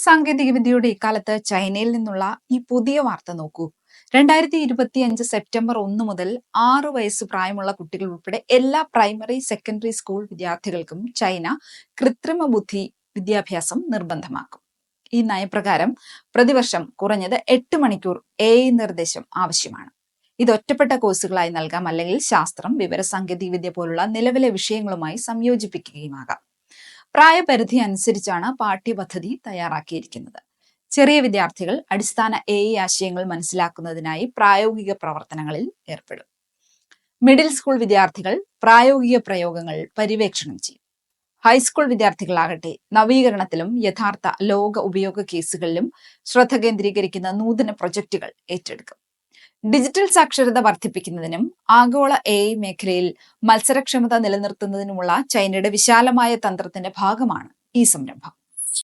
സാങ്കേതികവിദ്യയുടെ ഇക്കാലത്ത് ചൈനയിൽ നിന്നുള്ള ഈ പുതിയ വാർത്ത നോക്കൂ. 2025 സെപ്റ്റംബർ 1 മുതൽ 6 വയസ്സ് പ്രായമുള്ള കുട്ടികൾ ഉൾപ്പെടെ എല്ലാ പ്രൈമറി സെക്കൻഡറി സ്കൂൾ വിദ്യാർത്ഥികൾക്കും ചൈന കൃത്രിമ ബുദ്ധി വിദ്യാഭ്യാസം നിർബന്ധമാക്കും. ഈ നയപ്രകാരം പ്രതിവർഷം കുറഞ്ഞത് 8 മണിക്കൂർ നിർദ്ദേശം ആവശ്യമാണ്. ഇത് ഒറ്റപ്പെട്ട കോഴ്സുകളായി നൽകാം, അല്ലെങ്കിൽ ശാസ്ത്രം, വിവരസാങ്കേതികവിദ്യ പോലുള്ള നിലവിലെ വിഷയങ്ങളുമായി സംയോജിപ്പിക്കുകയുമാകാം. പ്രായപരിധി അനുസരിച്ചാണ് പാഠ്യപദ്ധതി തയ്യാറാക്കിയിരിക്കുന്നത്. ചെറിയ വിദ്യാർത്ഥികൾ അടിസ്ഥാന ആശയങ്ങൾ മനസ്സിലാക്കുന്നതിനായി പ്രായോഗിക പ്രവർത്തനങ്ങളിൽ ഏർപ്പെടും. മിഡിൽ സ്കൂൾ വിദ്യാർത്ഥികൾ പ്രായോഗിക പ്രയോഗങ്ങൾ പര്യവേക്ഷണം ചെയ്യും. ഹൈസ്കൂൾ വിദ്യാർത്ഥികളാകട്ടെ നവീകരണത്തിലും യഥാർത്ഥ ലോക ഉപയോഗ കേസുകളിലും ശ്രദ്ധ കേന്ദ്രീകരിക്കുന്ന നൂതന പ്രൊജക്ടുകൾ ഏറ്റെടുക്കും. ഡിജിറ്റൽ സാക്ഷരത വർദ്ധിപ്പിക്കുന്നതിനും ആഗോള മേഖലയിൽ മത്സരക്ഷമത നിലനിർത്തുന്നതിനുമുള്ള ചൈനയുടെ വിശാലമായ തന്ത്രത്തിന്റെ ഭാഗമാണ് ഈ സംരംഭം.